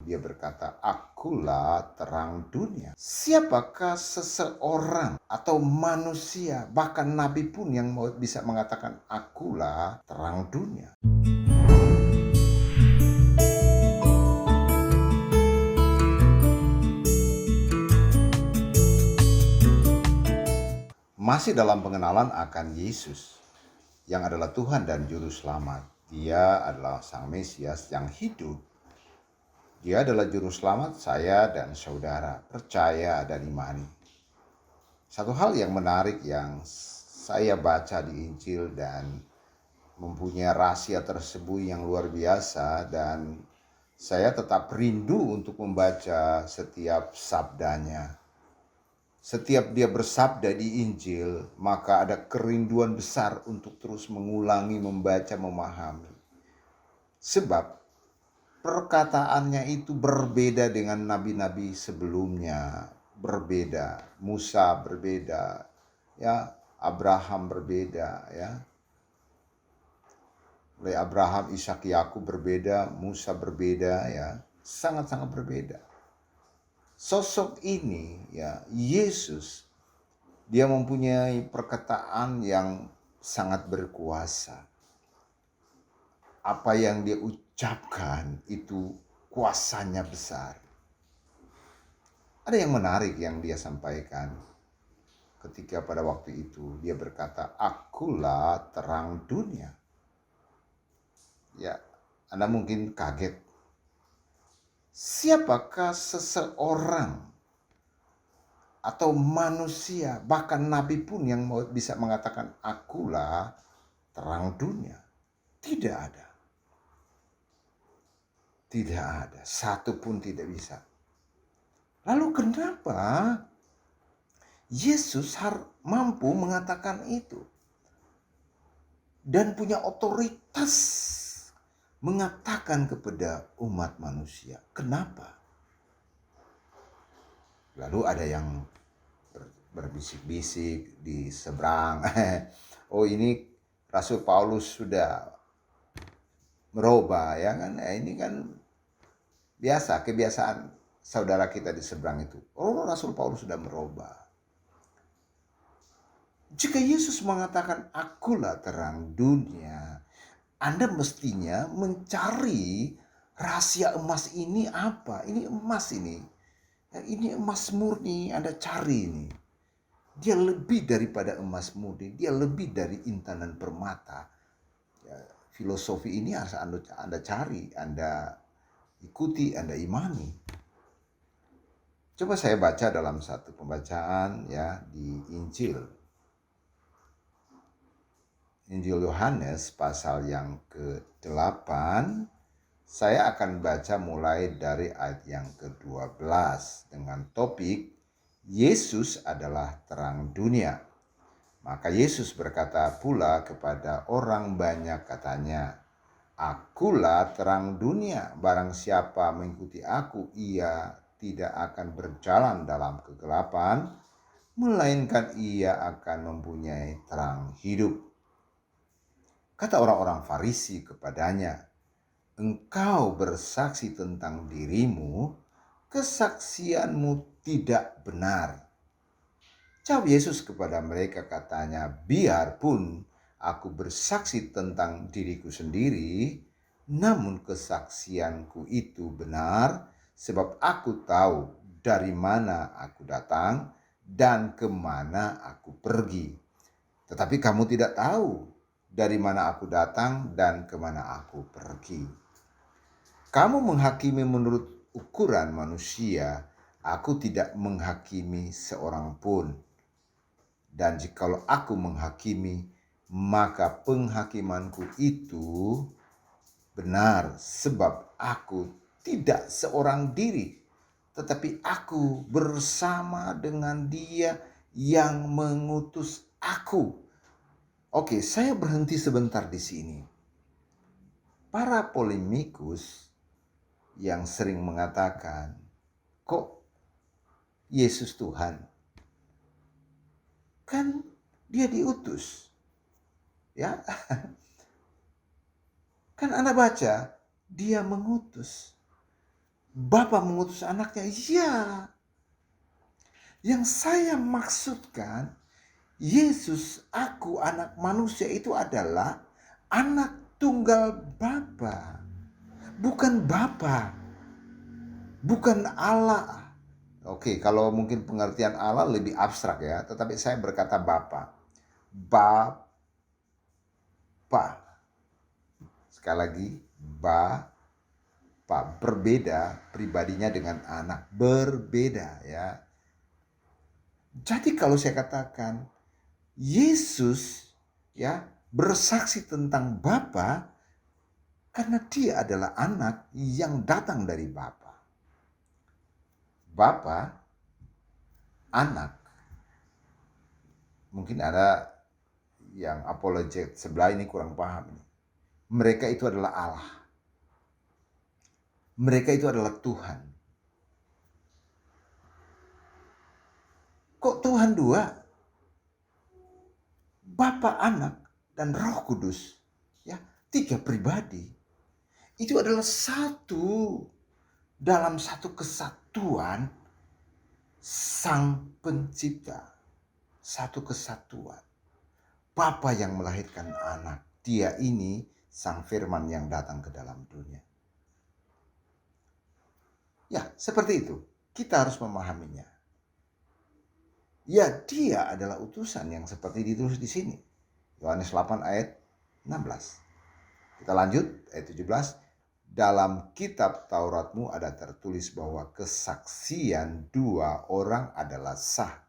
dia berkata, "Akulah terang dunia." Siapakah seseorang atau manusia, bahkan nabi pun yang bisa mengatakan, "Akulah terang dunia"? Masih dalam pengenalan akan Yesus yang adalah Tuhan dan Juru Selamat. Dia adalah Sang Mesias yang hidup. Dia adalah Juru Selamat saya dan saudara, percaya dan imani. Satu hal yang menarik yang saya baca di Injil dan mempunyai rahasia tersebut yang luar biasa, dan saya tetap rindu untuk membaca setiap sabdanya. Setiap dia bersabda di Injil, maka ada kerinduan besar untuk terus mengulangi, membaca, memahami. Sebab perkataannya itu berbeda dengan nabi-nabi sebelumnya. Berbeda, Musa berbeda, ya, Abraham berbeda, ya. Oleh Abraham, Ishak, Yakub berbeda, Musa berbeda, ya. Sangat-sangat berbeda. Sosok ini, ya, Yesus, dia mempunyai perkataan yang sangat berkuasa. Apa yang dia ucapkan itu kuasanya besar. Ada yang menarik yang dia sampaikan ketika pada waktu itu dia berkata, "Akulah terang dunia." Ya, Anda mungkin kaget. Siapakah seseorang atau manusia, bahkan nabi pun yang bisa mengatakan, "Akulah terang dunia"? Tidak ada. Tidak ada. Satu pun tidak bisa. Lalu kenapa Yesus mampu mengatakan itu? Dan punya otoritas mengatakan kepada umat manusia. Kenapa? Lalu ada yang berbisik-bisik di seberang. Oh, ini Rasul Paulus sudah merubah, ya kan? Ini kan biasa, kebiasaan saudara kita di seberang itu. Oh, Rasul Paulus sudah merubah. Jika Yesus mengatakan, "Akulah terang dunia," Anda mestinya mencari rahasia emas ini apa? Ini emas ini. Ini emas murni, Anda cari ini. Dia lebih daripada emas murni, dia lebih dari intan dan permata. Ya, filosofi ini harus Anda cari, Anda ikuti, Anda imani. Coba saya baca dalam satu pembacaan, ya, di Injil Yohanes pasal yang ke-8. Saya akan baca mulai dari ayat yang ke-12 dengan topik Yesus adalah terang dunia. Maka Yesus berkata pula kepada orang banyak, katanya, "Akulah terang dunia, barang siapa mengikuti aku, ia tidak akan berjalan dalam kegelapan, melainkan ia akan mempunyai terang hidup." Kata orang-orang Farisi kepadanya, "Engkau bersaksi tentang dirimu, kesaksianmu tidak benar." Jawab Yesus kepada mereka, katanya, "Biarpun aku bersaksi tentang diriku sendiri, namun kesaksianku itu benar, sebab aku tahu dari mana aku datang dan kemana aku pergi. Tetapi kamu tidak tahu dari mana aku datang dan kemana aku pergi. Kamu menghakimi menurut ukuran manusia, aku tidak menghakimi seorang pun. Dan jikalau aku menghakimi, maka penghakimanku itu benar, sebab aku tidak seorang diri, tetapi aku bersama dengan Dia yang mengutus aku. Oke, saya berhenti sebentar di sini. Para polemikus yang sering mengatakan, "Kok Yesus Tuhan? Kan dia diutus." Ya, kan Anda baca, dia mengutus. Bapa mengutus anaknya, iya. Yang saya maksudkan, Yesus, aku anak manusia itu adalah anak tunggal Bapa. Bukan Bapa, bukan Allah. Oke, kalau mungkin pengertian Allah lebih abstrak ya, tetapi saya berkata Bapa. Bapa. Sekali lagi, Bapa. Berbeda pribadinya dengan anak. Berbeda ya. Jadi kalau saya katakan Yesus ya bersaksi tentang Bapa karena dia adalah anak yang datang dari Bapa. Bapa, anak. Mungkin ada yang apologet sebelah ini kurang paham. Mereka itu adalah Allah. Mereka itu adalah Tuhan. Kok Tuhan dua? Bapa, Anak, dan Roh Kudus. Ya, tiga pribadi. Itu adalah satu dalam satu kesatuan Sang Pencipta. Satu kesatuan. Bapa yang melahirkan anak. Dia ini Sang Firman yang datang ke dalam dunia. Ya, seperti itu. Kita harus memahaminya. Ya, dia adalah utusan yang seperti ditulis di sini. Yohanes 8 ayat 16. Kita lanjut ayat 17. Dalam kitab Tauratmu ada tertulis bahwa kesaksian dua orang adalah sah.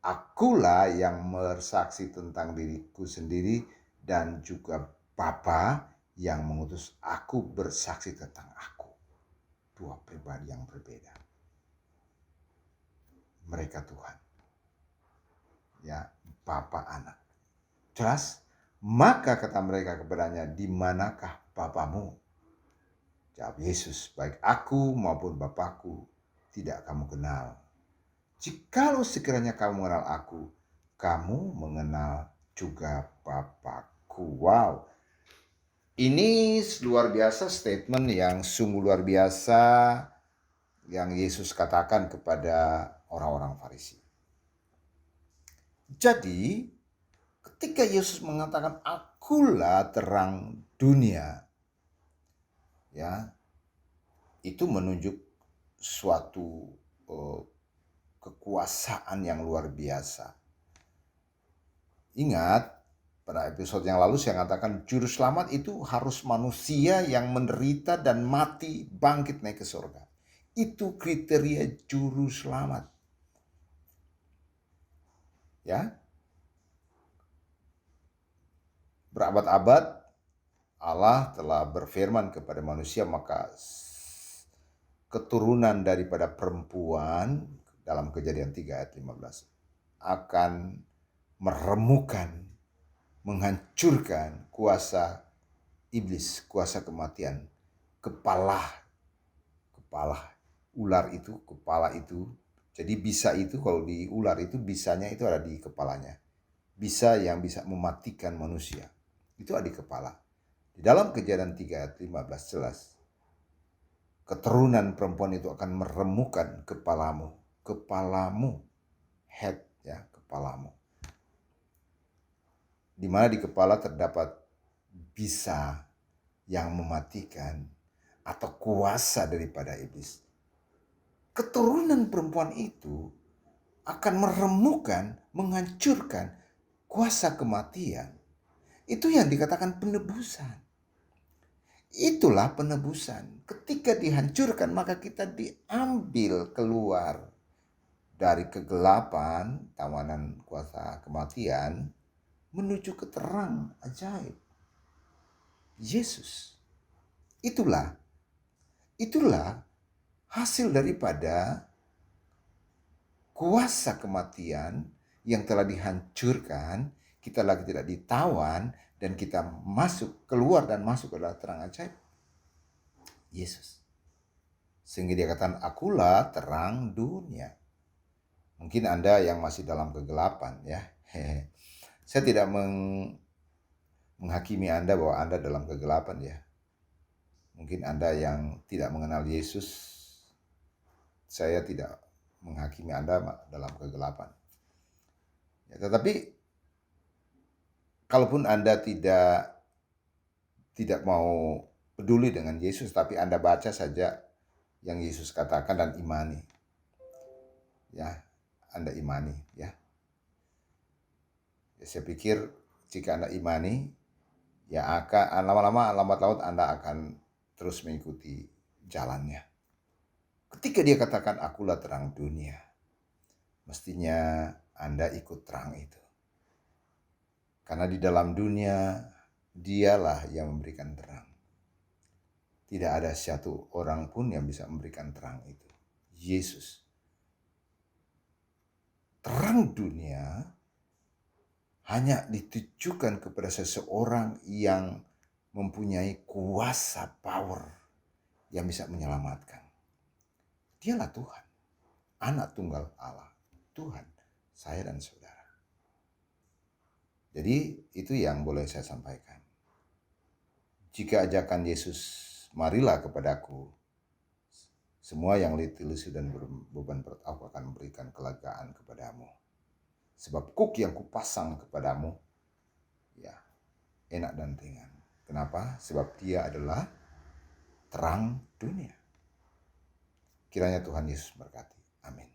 Akulah yang bersaksi tentang diriku sendiri dan juga Bapa yang mengutus aku bersaksi tentang aku. Dua pribadi yang berbeda. Mereka Tuhan. Ya, Bapa, Anak. Jelas? Maka kata mereka kepadanya, di manakah Bapamu? Jawab Yesus, baik aku maupun Bapakku tidak kamu kenal. Jikalau sekiranya kamu mengenal aku, kamu mengenal juga Bapakku. Wow, ini luar biasa, statement yang sungguh luar biasa yang Yesus katakan kepada orang-orang Farisi. Jadi, ketika Yesus mengatakan akulah terang dunia, ya, itu menunjuk suatu kekuasaan yang luar biasa. Ingat, pada episode yang lalu saya katakan juru selamat itu harus manusia yang menderita dan mati bangkit naik ke surga. Itu kriteria juru selamat. Ya. Berabad-abad Allah telah berfirman kepada manusia, maka keturunan daripada perempuan dalam Kejadian 3 ayat 15 akan meremukkan, menghancurkan kuasa iblis, kuasa kematian, kepala ular itu, kepala itu. Jadi bisa itu kalau di ular itu bisanya itu ada di kepalanya. Bisa yang bisa mematikan manusia. Itu ada di kepala. Di dalam Kejadian 3 ayat 15 jelas. Keturunan perempuan itu akan meremukkan kepalamu. Kepalamu. Head ya, kepalamu. Di mana di kepala terdapat bisa yang mematikan atau kuasa daripada iblis. Keturunan perempuan itu akan meremukkan, menghancurkan kuasa kematian. Itu yang dikatakan penebusan. Itulah penebusan. Ketika dihancurkan maka kita diambil keluar dari kegelapan, tawanan kuasa kematian, menuju ke terang ajaib. Yesus. Itulah hasil daripada kuasa kematian yang telah dihancurkan, kita lagi tidak ditawan, dan kita keluar dan masuk ke dalam terang ajaib. Yesus. Sehingga dia katakan, akulah terang dunia. Mungkin Anda yang masih dalam kegelapan ya. Saya tidak menghakimi Anda bahwa Anda dalam kegelapan ya. Mungkin Anda yang tidak mengenal Yesus, saya tidak menghakimi Anda dalam kegelapan. Ya, tetapi kalaupun Anda tidak mau peduli dengan Yesus, tapi Anda baca saja yang Yesus katakan dan imani. Ya, Anda imani ya. Saya pikir jika Anda imani, ya akan lama-lama lambat laun Anda akan terus mengikuti jalannya. Ketika dia katakan akulah terang dunia, mestinya Anda ikut terang itu. Karena di dalam dunia, dialah yang memberikan terang. Tidak ada satu orang pun yang bisa memberikan terang itu. Yesus. Terang dunia hanya ditujukan kepada seseorang yang mempunyai kuasa power yang bisa menyelamatkan. Dialah Tuhan, anak tunggal Allah, Tuhan, saya dan saudara. Jadi itu yang boleh saya sampaikan. Jika ajakan Yesus, marilah kepadaku, semua yang letih lesu dan berbeban berat, aku akan memberikan kelegaan kepadamu. Sebab kuk yang kupasang kepadamu, ya enak dan ringan. Kenapa? Sebab dia adalah terang dunia. Kiranya Tuhan Yesus berkati. Amin.